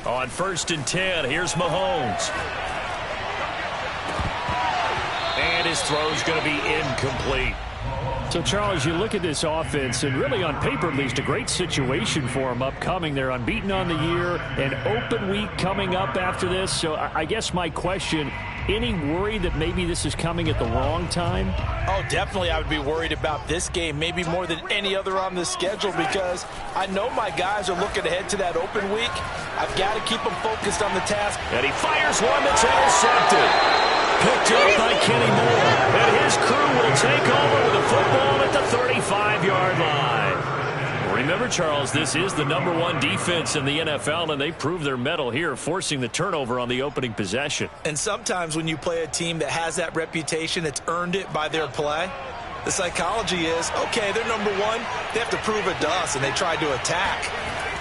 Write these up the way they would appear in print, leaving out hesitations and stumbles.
On 1st and 10, here's Mahomes. And his throw's going to be incomplete. So, Charles, you look at this offense, and really on paper, at least, a great situation for them upcoming. They're unbeaten on the year, an open week coming up after this. So I guess my question, any worry that maybe this is coming at the wrong time? Oh, definitely I would be worried about this game, maybe more than any other on the schedule, because I know my guys are looking ahead to that open week. I've got to keep them focused on the task. And he fires one that's intercepted. Picked up by Kenny Moore. And his crew will take over with the football at the 35-yard line. Remember, Charles, this is the #1 defense in the NFL, and they prove their mettle here, forcing the turnover on the opening possession. And sometimes when you play a team that has that reputation, it's earned it by their play. The psychology is, okay, they're #1. They have to prove it to us, and they tried to attack.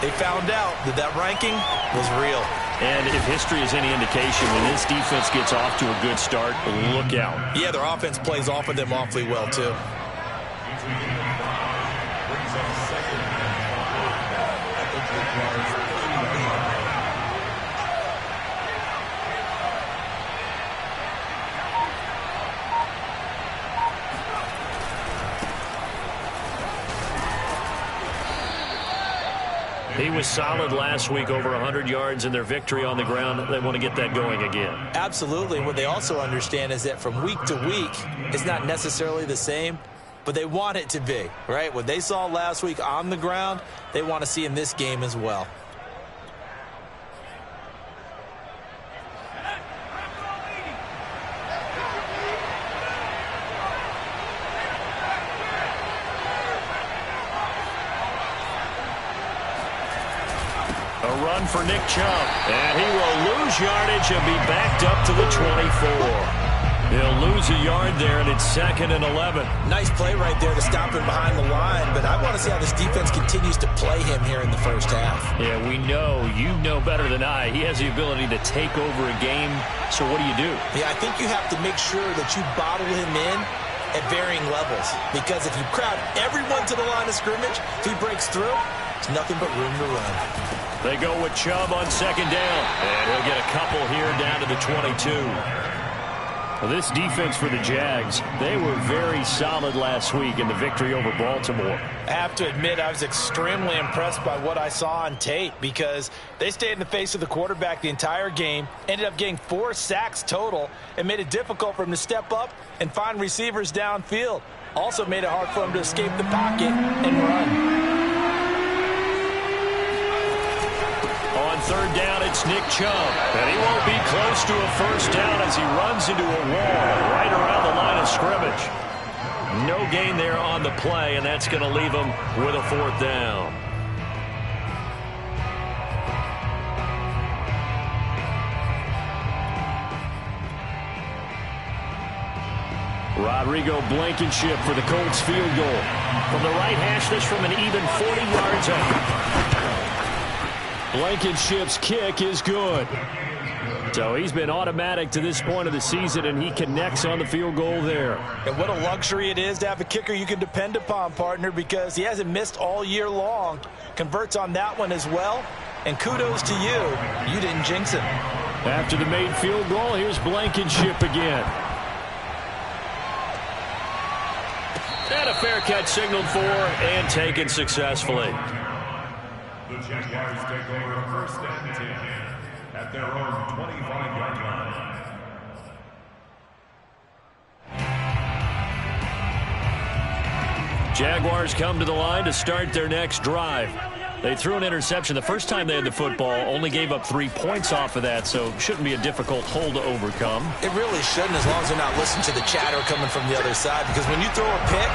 They found out that that ranking was real. And if history is any indication, when this defense gets off to a good start, look out. Yeah, their offense plays off of them awfully well, too. He was solid last week, over 100 yards in their victory on the ground. They want to get that going again. Absolutely. What they also understand is that from week to week, it's not necessarily the same, but they want it to be, right? What they saw last week on the ground, they want to see in this game as well. A run for Nick Chubb, and he will lose yardage and be backed up to the 24. He'll lose a yard there, and it's 2nd and 11. Nice play right there to stop him behind the line, but I want to see how this defense continues to play him here in the first half. Yeah, we know, you know better than I, he has the ability to take over a game, so what do? Yeah, I think you have to make sure that you bottle him in at varying levels, because if you crowd everyone to the line of scrimmage, if he breaks through, there's nothing but room to run. They go with Chubb on 2nd down, and he'll get a couple here down to the 22. Well, this defense for the Jags, they were very solid last week in the victory over Baltimore. I have to admit, I was extremely impressed by what I saw on tape, because they stayed in the face of the quarterback the entire game, ended up getting 4 sacks total, and made it difficult for him to step up and find receivers downfield. Also made it hard for him to escape the pocket and run. On 3rd down, it's Nick Chubb, and he won't be close to a first down as he runs into a wall right around the line of scrimmage. No gain there on the play, and that's going to leave him with a 4th down. Rodrigo Blankenship for the Colts field goal. From the right hash, this from an even 40 yards out. Blankenship's kick is good. So he's been automatic to this point of the season, and he connects on the field goal there. And what a luxury it is to have a kicker you can depend upon, partner, because he hasn't missed all year long. Converts on that one as well. And kudos to you. You didn't jinx him. After the made field goal, here's Blankenship again. And a fair catch signaled for and taken successfully. The Jaguars take over 1st and 10 at their own 25-yard line. Jaguars come to the line to start their next drive. They threw an interception the first time they had the football, only gave up 3 points off of that, so shouldn't be a difficult hole to overcome. It really shouldn't, as long as they're not listening to the chatter coming from the other side, because when you throw a pick,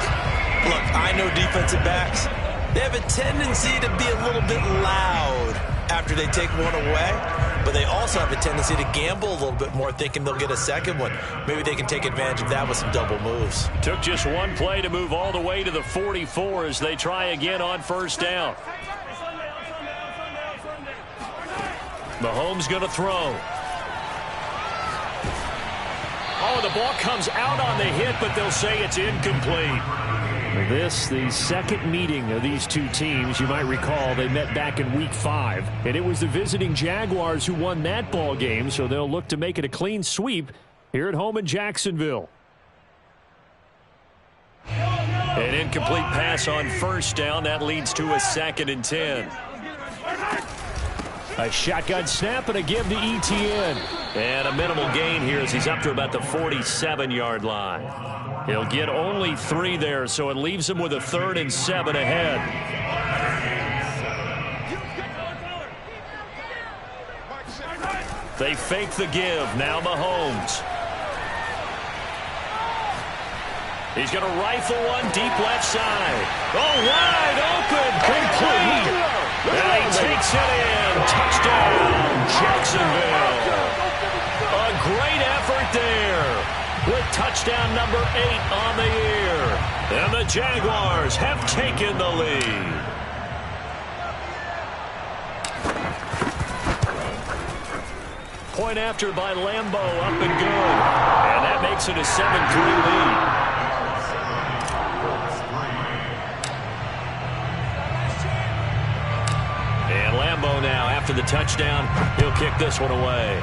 look, I know defensive backs, they have a tendency to be a little bit loud after they take one away, but they also have a tendency to gamble a little bit more, thinking they'll get a second one. Maybe they can take advantage of that with some double moves. Took just one play to move all the way to the 44 as they try again on 1st down. Mahomes going to throw. Oh, the ball comes out on the hit, but they'll say it's incomplete. This, the second meeting of these two teams. You might recall they met back in Week 5, and it was the visiting Jaguars who won that ball game, so they'll look to make it a clean sweep here at home in Jacksonville. An incomplete pass on first down. That leads to a 2nd and 10. A shotgun snap and a give to Etienne. And a minimal gain here as he's up to about the 47-yard line. He'll get only 3 there, so it leaves him with a 3rd and 7 ahead. They fake the give. Now Mahomes. He's going to rifle one deep left side. Oh, wide open. Complete. And he takes it in. Touchdown, Jacksonville. A great effort there with touchdown number 8 on the year. And the Jaguars have taken the lead. Point after by Lambo, up and good. And that makes it a 7-3 lead. And Lambo now, after the touchdown, he'll kick this one away.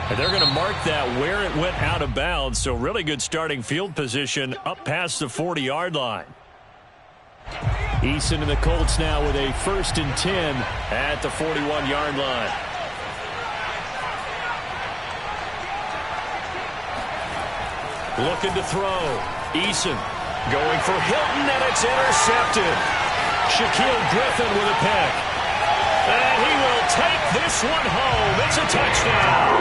And they're going to mark that where it went out of bounds, so really good starting field position up past the 40-yard line. Eason and the Colts now with a 1st and 10 at the 41-yard line. Looking to throw. Eason going for Hilton, and it's intercepted. Shaquille Griffin with a pick. And he will take this one home. It's a touchdown.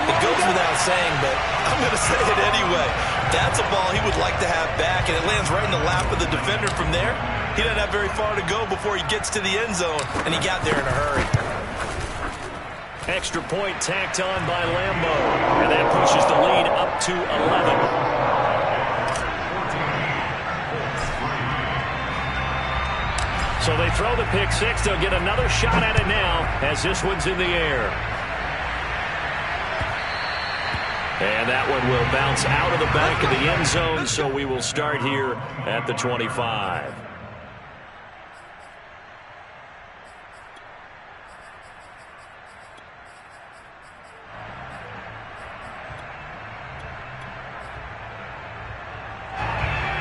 It goes without saying, but I'm going to say it anyway. That's a ball he would like to have back, and it lands right in the lap of the defender from there. He doesn't have very far to go before he gets to the end zone, and he got there in a hurry. Extra point tacked on by Lambo, and that pushes the lead up to 11. So they throw the pick six. They'll get another shot at it now as this one's in the air. And that one will bounce out of the back of the end zone, so we will start here at the 25.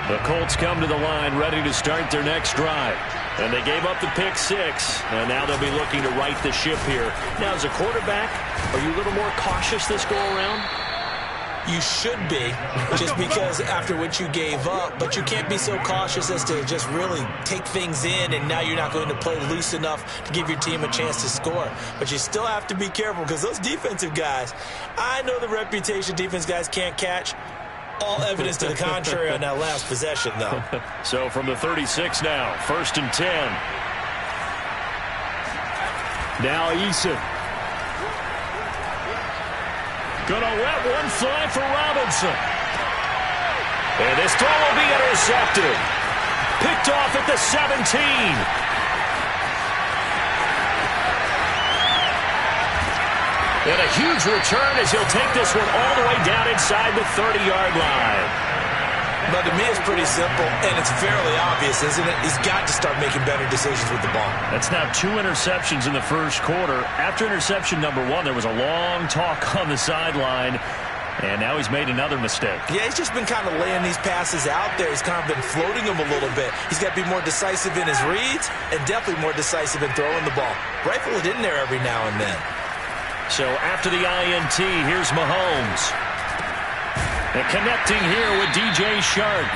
The Colts come to the line ready to start their next drive. And they gave up the pick six, and now they'll be looking to right the ship here. Now, as a quarterback, are you a little more cautious this go-around? You should be, just because after what you gave up, but you can't be so cautious as to just really take things in, and now you're not going to play loose enough to give your team a chance to score. But you still have to be careful, because those defensive guys, I know the reputation defense guys can't catch. All evidence to the contrary on that last possession, though. So from the 36 now, 1st and 10. Now Eason. Gonna let one fly for Robinson. And this throw will be intercepted. Picked off at the 17. And a huge return as he'll take this one all the way down inside the 30-yard line. But to me, it's pretty simple, and it's fairly obvious, isn't it? He's got to start making better decisions with the ball. That's now 2 interceptions in the first quarter. After interception number 1, there was a long talk on the sideline, and now he's made another mistake. Yeah, he's just been kind of laying these passes out there. He's kind of been floating them a little bit. He's got to be more decisive in his reads and definitely more decisive in throwing the ball. Rifle it in there every now and then. So after the INT, here's Mahomes. And connecting here with DJ Shark.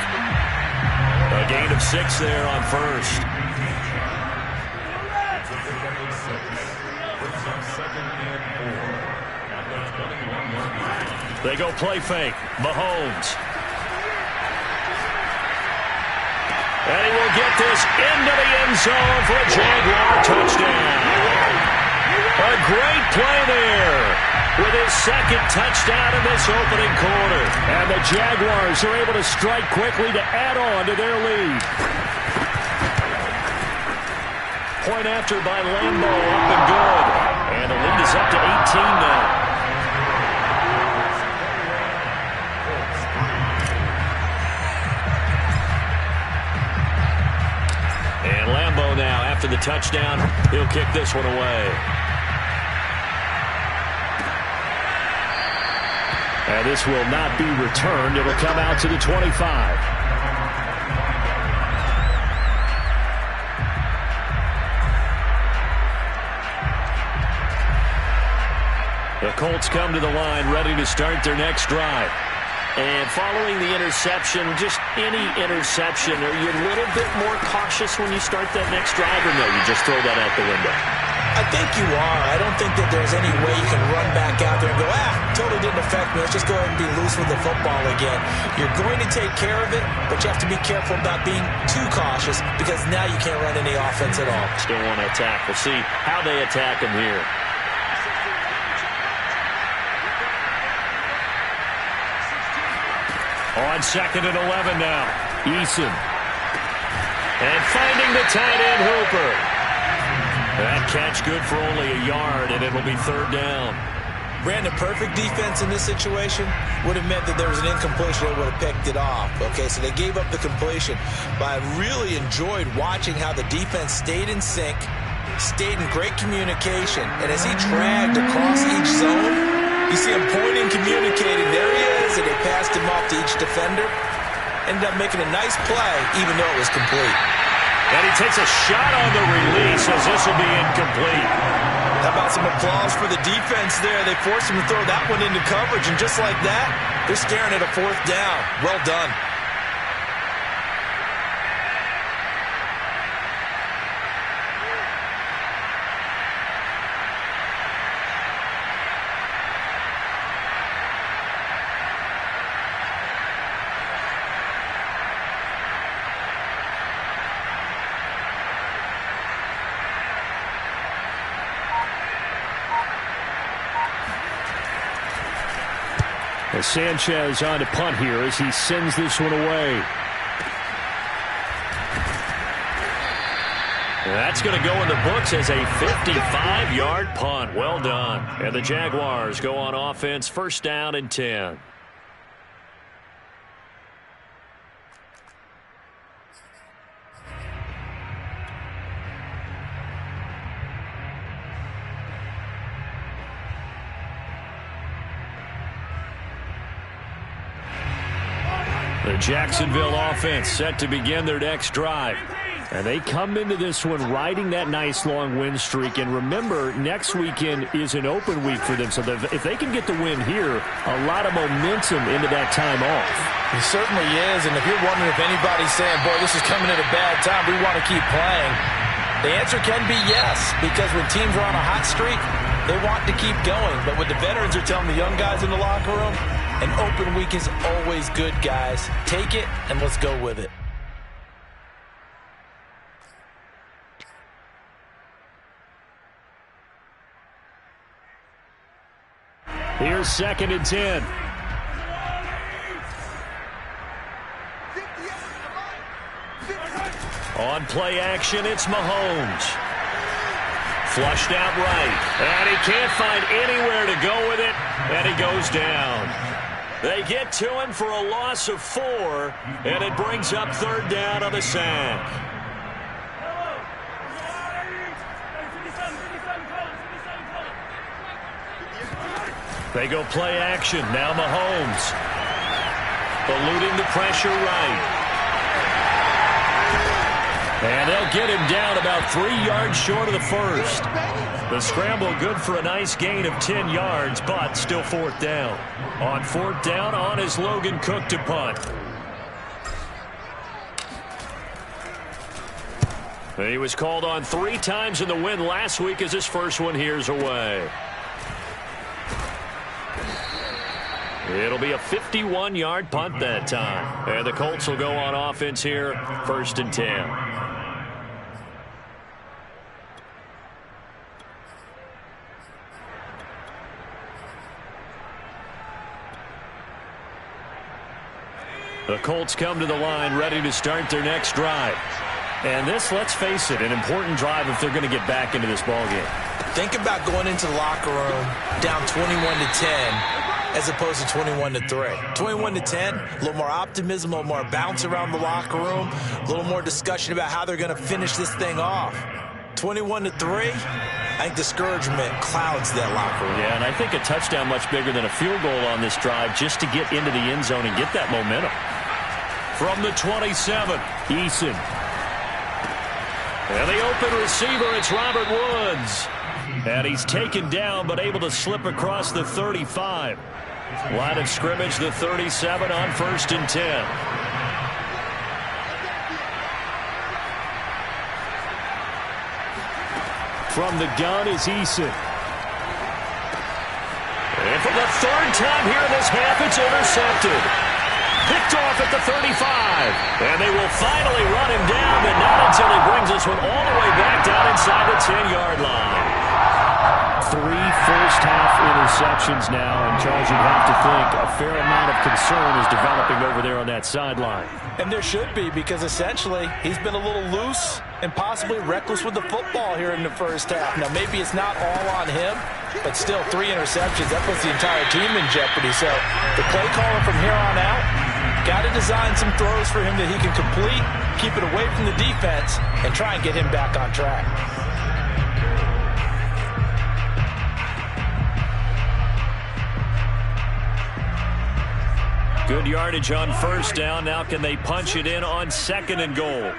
A gain of 6 there on first. They go play fake. Mahomes. And he will get this into the end zone for a Jaguar touchdown. A great play there with his second touchdown in this opening quarter. And the Jaguars are able to strike quickly to add on to their lead. Point after by Lambo, up and good. And the lead is up to 18 now. after the touchdown. He'll kick this one away. And this will not be returned. It'll come out to the 25. The Colts come to the line ready to start their next drive. And following the interception, just any interception, are you a little bit more cautious when you start that next drive, or no, you just throw that out the window? I think you are. I don't think that there's any way you can run back out there and go, totally didn't affect me. Let's just go ahead and be loose with the football again. You're going to take care of it, but you have to be careful about being too cautious because now you can't run any offense at all. Still want to attack. We'll see how they attack him here. On 2nd and 11 now. Eason. And finding the tight end, Hooper. That catch good for only a yard, and it'll be 3rd down. Brandon, perfect defense in this situation would have meant that there was an incompletion that would have picked it off. Okay, so they gave up the completion. But I really enjoyed watching how the defense stayed in sync, stayed in great communication, and as he dragged across each zone, you see him pointing, communicating. There he is, and they passed him off to each defender. Ended up making a nice play, even though it was complete. And he takes a shot on the release as this will be incomplete. How about some applause for the defense there? They forced him to throw that one into coverage, and just like that, they're staring at a 4th down. Well done. Sanchez on to punt here as he sends this one away. That's going to go in the books as a 55-yard punt. Well done. And the Jaguars go on offense, 1st down and 10. The Jacksonville offense set to begin their next drive. And they come into this one riding that nice long win streak. And remember, next weekend is an open week for them. So if they can get the win here, a lot of momentum into that time off. It certainly is. And if you're wondering if anybody's saying, boy, this is coming at a bad time, we want to keep playing, the answer can be yes. Because when teams are on a hot streak, they want to keep going. But what the veterans are telling the young guys in the locker room, an open week is always good, guys. Take it, and let's go with it. Here's 2nd and 10. On play action, it's Mahomes. Flushed out right. And he can't find anywhere to go with it, and he goes down. They get to him for a loss of 4, and it brings up 3rd down on the sack. They go play action. Now Mahomes. Eluding the pressure right. And they'll get him down about 3 yards short of the 1st. The scramble good for a nice gain of 10 yards, but still 4th down. On 4th down, on is Logan Cook to punt. He was called on 3 times in the win last week as his first one here's away. It'll be a 51-yard punt that time. And the Colts will go on offense here, 1st and 10. The Colts come to the line ready to start their next drive. And this, let's face it, an important drive if they're going to get back into this ballgame. Think about going into the locker room down 21-10 as opposed to 21-3. 21-10, a little more optimism, a little more bounce around the locker room, a little more discussion about how they're going to finish this thing off. 21-3. I think discouragement clouds that locker room. Yeah, and I think a touchdown much bigger than a field goal on this drive just to get into the end zone and get that momentum. From the 27, Eason. And the open receiver, it's Robert Woods. And he's taken down but able to slip across the 35. Line of scrimmage, the 37 on 1st and 10. From the gun is Eason. And for the 3rd time here in this half, it's intercepted. Picked off at the 35. And they will finally run him down, but not until he brings this one all the way back down inside the 10-yard line. 3 first-half interceptions now, and Charles, you'd have to think a fair amount of concern is developing over there on that sideline. And there should be, because essentially he's been a little loose and possibly reckless with the football here in the first half. Now, maybe it's not all on him, but still 3 interceptions. That puts the entire team in jeopardy. So the play caller from here on out got to design some throws for him that he can complete, keep it away from the defense, and try and get him back on track. Good yardage on 1st down. Now can they punch it in on 2nd and goal?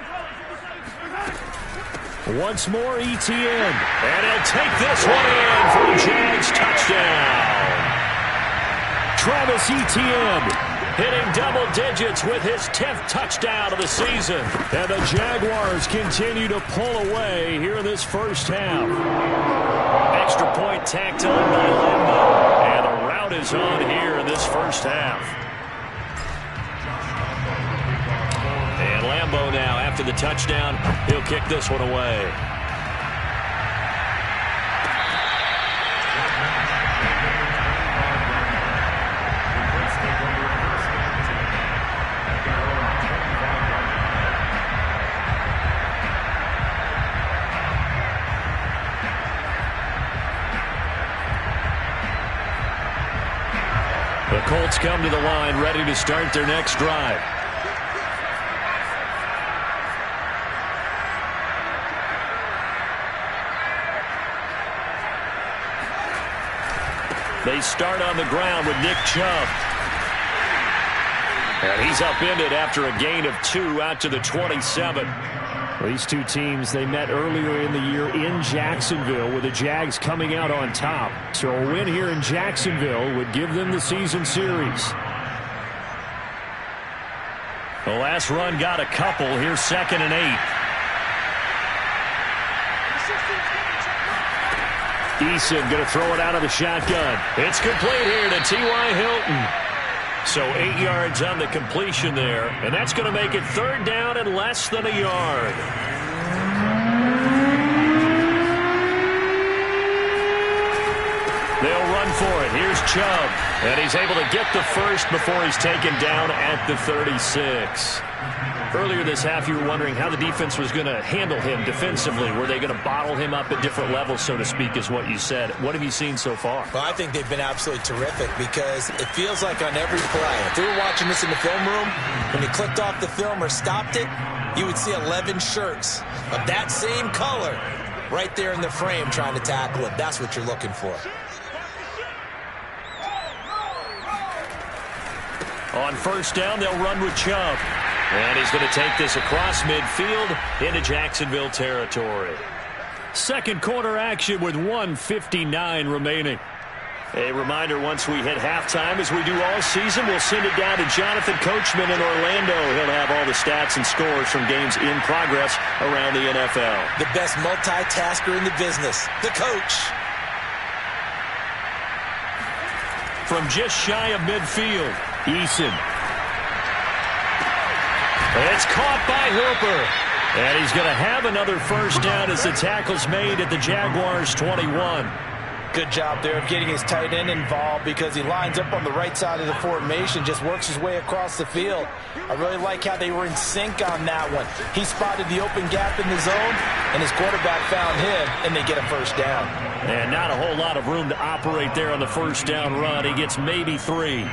Once more, Etienne. And he'll take this one in for a Jags touchdown. Travis Etienne hitting double digits with his 10th touchdown of the season. And the Jaguars continue to pull away here in this first half. Extra point tacked on by Lambo. And the route is on here in this first half. And Lambo now, after the touchdown, he'll kick this one away. The Colts come to the line, ready to start their next drive. They start on the ground with Nick Chubb. And he's upended after a gain of 2 out to the 27. These two teams, they met earlier in the year in Jacksonville with the Jags coming out on top. So a win here in Jacksonville would give them the season series. The last run got a couple. Here's 2nd and 8. Eason going to throw it out of the shotgun. It's complete here to T.Y. Hilton. So 8 yards on the completion there. And that's going to make it 3rd down and less than a yard. They'll run for it. Here's Chubb. And he's able to get the first before he's taken down at the 36. Earlier this half, you were wondering how the defense was going to handle him defensively. Were they going to bottle him up at different levels, so to speak, is what you said. What have you seen so far? Well, I think they've been absolutely terrific because it feels like on every play, if we were watching this in the film room, when you clicked off the film or stopped it, you would see 11 shirts of that same color right there in the frame trying to tackle it. That's what you're looking for. On 1st down, they'll run with Chubb. And he's going to take this across midfield into Jacksonville territory. Second quarter action with 1:59 remaining. A reminder, once we hit halftime, as we do all season, we'll send it down to Jonathan Coachman in Orlando. He'll have all the stats and scores from games in progress around the NFL. The best multitasker in the business, the coach. From just shy of midfield, Eason. It's caught by Hooper. And he's going to have another first down as the tackle's made at the Jaguars' 21. Good job there of getting his tight end involved because he lines up on the right side of the formation, just works his way across the field. I really like how they were in sync on that one. He spotted the open gap in the zone, and his quarterback found him, and they get a first down. And not a whole lot of room to operate there on the first down run. He gets maybe 3.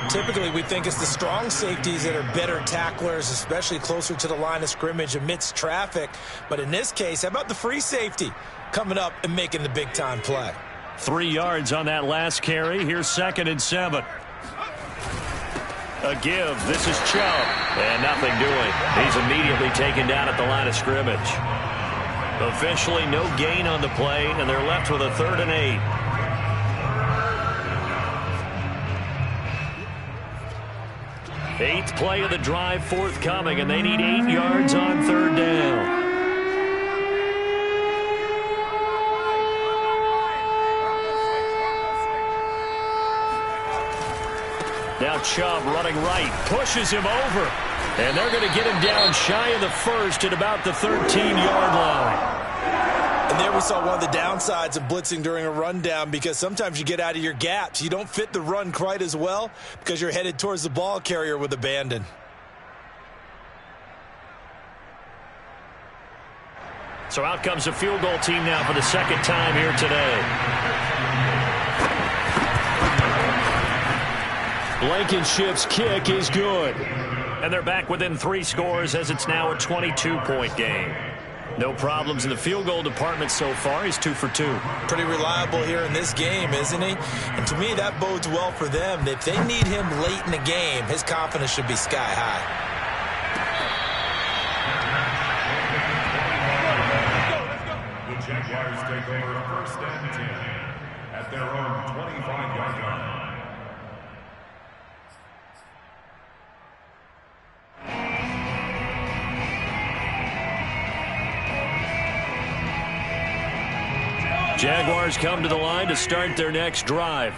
Typically, we think it's the strong safeties that are better tacklers, especially closer to the line of scrimmage amidst traffic. But in this case, how about the free safety coming up and making the big-time play? 3 yards on that last carry. Here's 2nd and 7. A give. This is Chubb. And nothing doing. He's immediately taken down at the line of scrimmage. Officially no gain on the play, and they're left with a 3rd and 8. Eighth play of the drive forthcoming, and they need 8 yards on 3rd down. Now Chubb running right, pushes him over. And they're going to get him down shy of the 1st at about the 13-yard line. And there we saw one of the downsides of blitzing during a rundown, because sometimes you get out of your gaps. You don't fit the run quite as well because you're headed towards the ball carrier with abandon. So out comes the field goal team now for the 2nd time here today. Blankenship's kick is good. And they're back within 3 scores as it's now a 22-point game. No problems in the field goal department so far. He's 2 for 2. Pretty reliable here in this game, isn't he? And to me, that bodes well for them. If they need him late in the game, his confidence should be sky high. The Jaguars take over 1st and 10 at their own 25-yard line. Jaguars come to the line to start their next drive.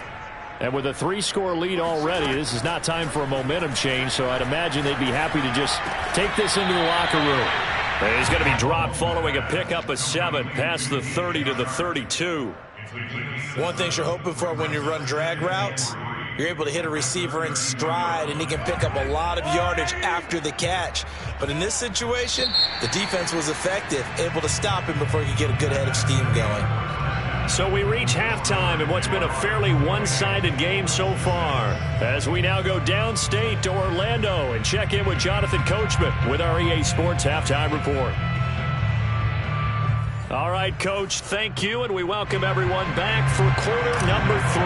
And with a 3-score lead already, this is not time for a momentum change, so I'd imagine they'd be happy to just take this into the locker room. And he's going to be dropped following a pickup of 7 past the 30 to the 32. One thing you're hoping for when you run drag routes, you're able to hit a receiver in stride, and he can pick up a lot of yardage after the catch. But in this situation, the defense was effective, able to stop him before he could get a good head of steam going. So we reach halftime in what's been a fairly one-sided game so far, as we now go downstate to Orlando and check in with Jonathan Coachman with our EA Sports Halftime Report. All right, Coach, thank you, and we welcome everyone back for quarter number 3.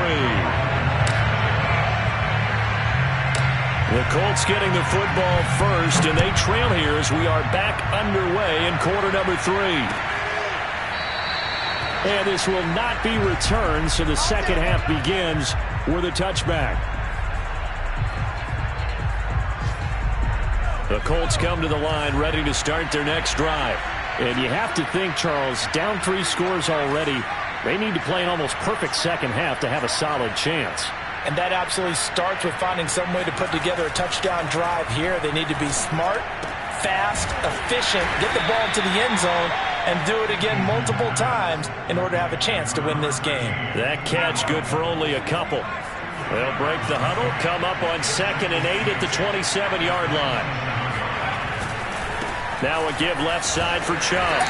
The Colts getting the football first, and they trail here as we are back underway in quarter number 3. And this will not be returned, so the second half begins with a touchback. The Colts come to the line ready to start their next drive. And you have to think, Charles, down 3 scores already, they need to play an almost perfect second half to have a solid chance. And that absolutely starts with finding some way to put together a touchdown drive here. They need to be smart, fast, efficient, get the ball to the end zone, and do it again multiple times in order to have a chance to win this game. That catch good for only a couple. They'll break the huddle, come up on 2nd and 8 at the 27-yard line. Now a give left side for Chubb.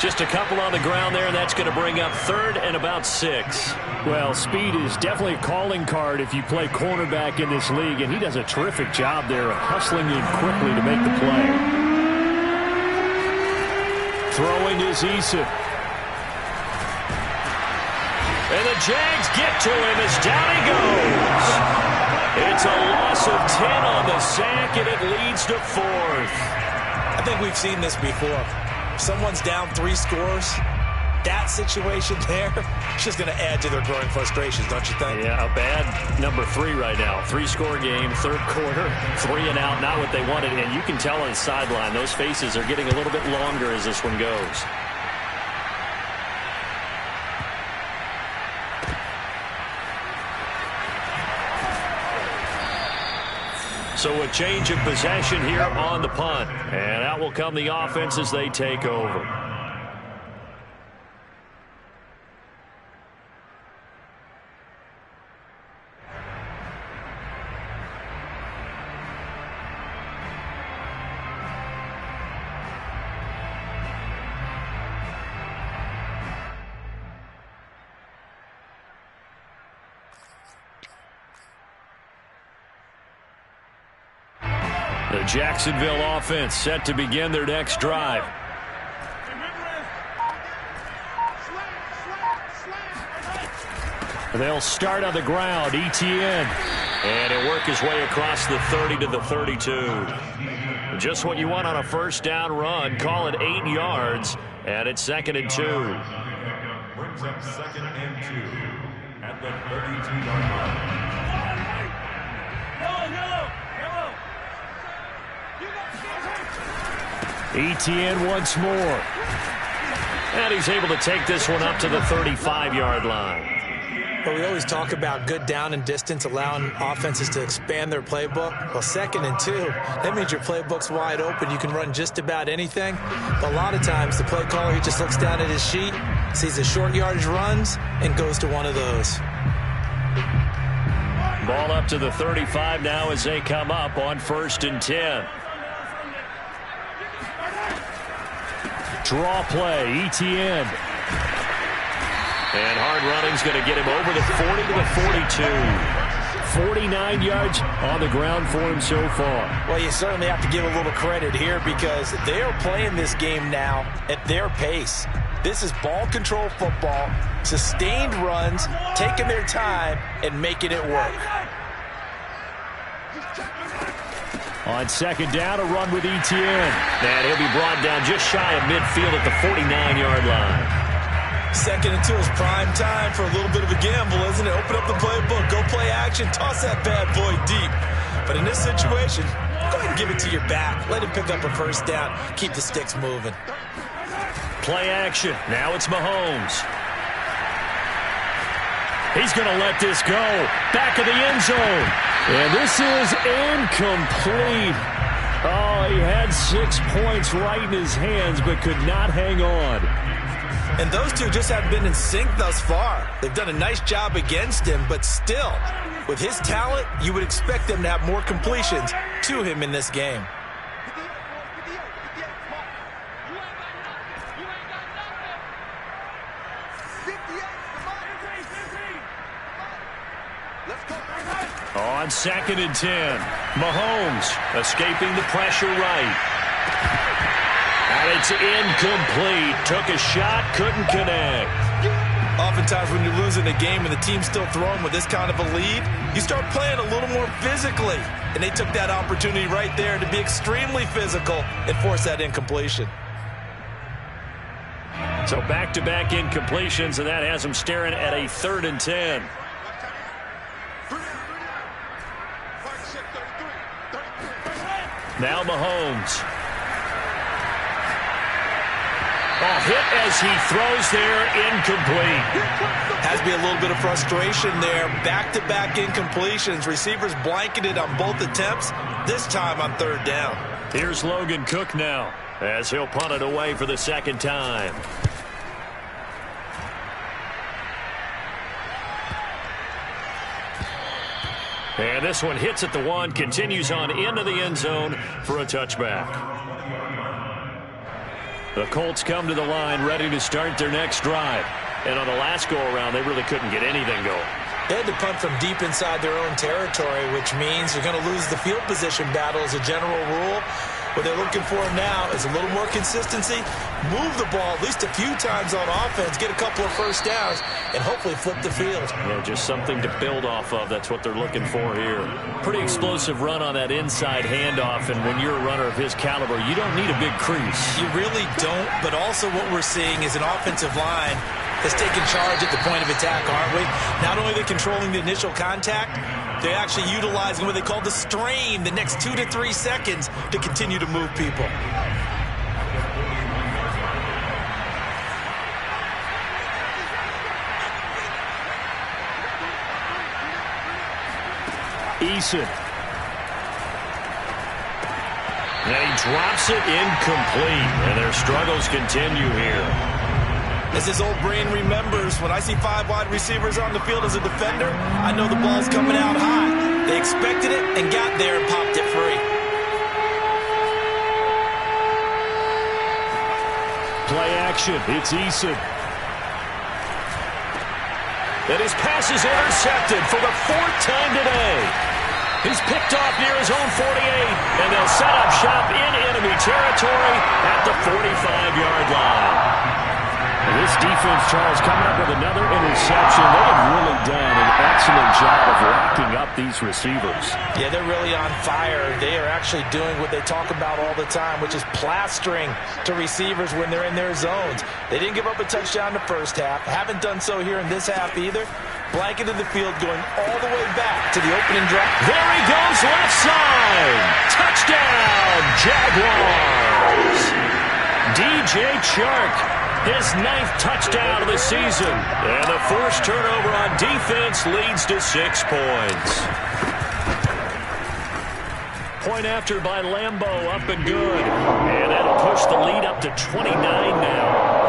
Just a couple on the ground there, and that's going to bring up 3rd and about 6. Well, speed is definitely a calling card if you play cornerback in this league, and he does a terrific job there of hustling in quickly to make the play. Throwing is Eason. And the Jags get to him as down he goes. It's a loss of 10 on the sack, and it leads to 4th. I think we've seen this before. If someone's down 3 scores, that situation there, it's just going to add to their growing frustrations, don't you think? Yeah, a bad number 3 right now. 3-score game, 3rd quarter, 3 and out, not what they wanted. And you can tell on the sideline, those faces are getting a little bit longer as this one goes. So a change of possession here on the punt. And out will come the offense as they take over. The Jacksonville offense set to begin their next drive. They'll start on the ground. Etienne. And he'll work his way across the 30 to the 32. Just what you want on a first down run. Call it 8 yards. And it's 2nd and 2. Brings up 2nd and 2 at the 32-yard line. Etienne once more. And he's able to take this one up to the 35-yard line. But we always talk about good down and distance, allowing offenses to expand their playbook. Well, 2nd and 2, that means your playbook's wide open. You can run just about anything. But a lot of times, the play caller, he just looks down at his sheet, sees the short yardage runs, and goes to one of those. Ball up to the 35 now as they come up on 1st and 10. Draw play, Etienne. And hard running's going to get him over the 40 to the 42. 49 yards on the ground for him so far. Well, you certainly have to give a little credit here because they are playing this game now at their pace. This is ball control football, sustained runs, taking their time, and making it work. On 2nd down, a run with Etienne. And he'll be brought down just shy of midfield at the 49-yard line. 2nd and 2 is prime time for a little bit of a gamble, isn't it? Open up the playbook, go play action, toss that bad boy deep. But in this situation, go ahead and give it to your back. Let him pick up a first down. Keep the sticks moving. Play action. Now it's Mahomes. He's going to let this go. Back of the end zone. And this is incomplete. Oh, he had 6 points right in his hands, but could not hang on. And those two just haven't been in sync thus far. They've done a nice job against him, but still, with his talent, you would expect them to have more completions to him in this game. On 2nd and 10, Mahomes escaping the pressure right. And it's incomplete. Took a shot, couldn't connect. Oftentimes when you're losing a game and the team's still throwing with this kind of a lead, you start playing a little more physically. And they took that opportunity right there to be extremely physical and force that incompletion. So back-to-back incompletions, and that has them staring at a 3rd and 10. Now Mahomes. A hit as he throws there, incomplete. Has to be a little bit of frustration there. Back-to-back incompletions. Receivers blanketed on both attempts, this time on 3rd down. Here's Logan Cook now as he'll punt it away for the 2nd time. And this one hits at the 1, continues on into the end zone for a touchback. The Colts come to the line ready to start their next drive. And on the last go-around, they really couldn't get anything going. They had to punt from deep inside their own territory, which means you're going to lose the field position battle as a general rule. What they're looking for now is a little more consistency, move the ball at least a few times on offense, get a couple of first downs, and hopefully flip the field. Yeah, just something to build off of. That's what they're looking for here. Pretty explosive run on that inside handoff, and when you're a runner of his caliber, you don't need a big crease. You really don't, but also what we're seeing is an offensive line that's taking charge at the point of attack, aren't we? Not only are they controlling the initial contact, they're actually utilizing what they call the strain, the next 2 to 3 seconds to continue to move people. Eason. And he drops it incomplete, and their struggles continue here. As his old brain remembers, when I see 5 wide receivers on the field as a defender, I know the ball's coming out high. They expected it and got there and popped it free. Play action. It's Eason. And his pass is intercepted for the 4th time today. He's picked off near his own 48, and they'll set up shop in enemy territory at the 45-yard line. This defense, Charles, coming up with another interception. They have really done an excellent job of racking up these receivers. Yeah, they're really on fire. They are actually doing what they talk about all the time, which is plastering to receivers when they're in their zones. They didn't give up a touchdown in the first half. Haven't done so here in this half either. Blanketed the field going all the way back to the opening drive. There he goes, left side. Touchdown, Jaguars. DJ Chark, his 9th touchdown of the season. And the forced turnover on defense leads to 6 points. Point after by Lambeau, up and good. And that'll push the lead up to 29 now.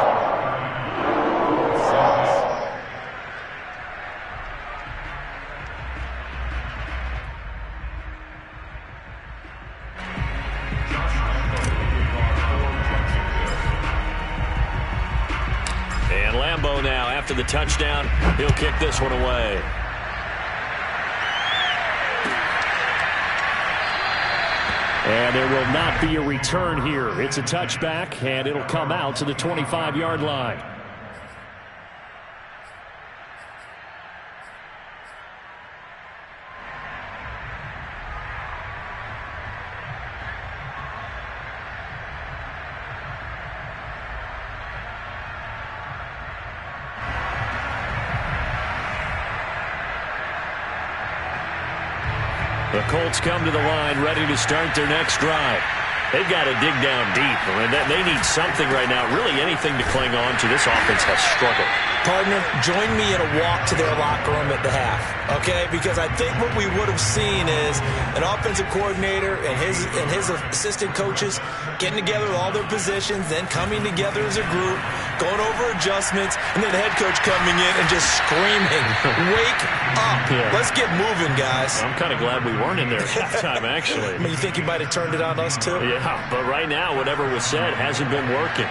And Lambeau now, after the touchdown, he'll kick this one away. And there will not be a return here. It's a touchback, and it'll come out to the 25-yard line. The Colts come to the line, ready to start their next drive. They've got to dig down deep, and they need something right now, really anything to cling on to. This offense has struggled. Partner, join me in a walk to their locker room at the half, okay? Because I think what we would have seen is an offensive coordinator and his assistant coaches getting together with all their positions, then coming together as a group, going over adjustments, and then the head coach coming in and just screaming, "Wake up. Yeah. Let's get moving, guys." I'm kind of glad we weren't in there at halftime, actually. I mean, you think you might have turned it on us, too? Yeah, but right now, whatever was said hasn't been working.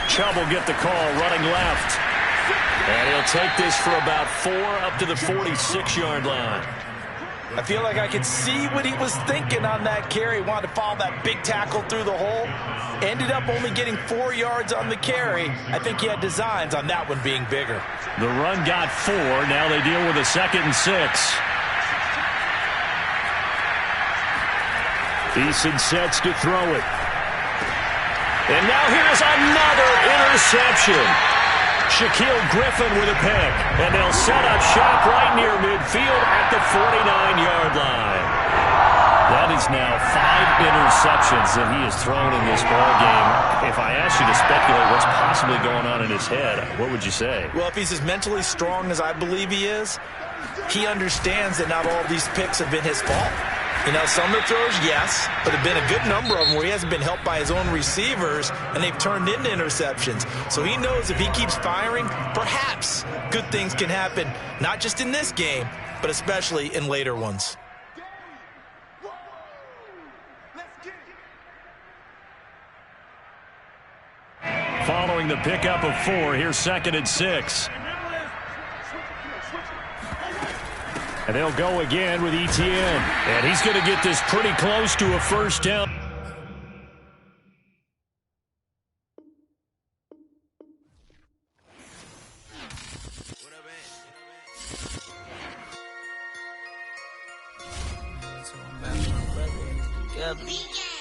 Chubb will get the call, running left. And he'll take this for about 4 up to the 46-yard line. I feel like I could see what he was thinking on that carry. Wanted to follow that big tackle through the hole. Ended up only getting 4 yards on the carry. I think he had designs on that one being bigger. The run got 4. Now they deal with a 2nd and 6. Eason sets to throw it. And now here's another interception. Shaquill Griffin with a pick. And they'll set up shop right near midfield at the 49-yard line. That is now 5 interceptions that he has thrown in this ballgame. If I asked you to speculate what's possibly going on in his head, what would you say? Well, if he's as mentally strong as I believe he is, he understands that not all of these picks have been his fault. You know, some of the throws, yes, but there have been a good number of them where he hasn't been helped by his own receivers, and they've turned into interceptions. So he knows if he keeps firing, perhaps good things can happen, not just in this game, but especially in later ones. Following the pickup of 4, here's 2nd and 6. And they'll go again with Etienne. And he's going to get this pretty close to a first down. Together.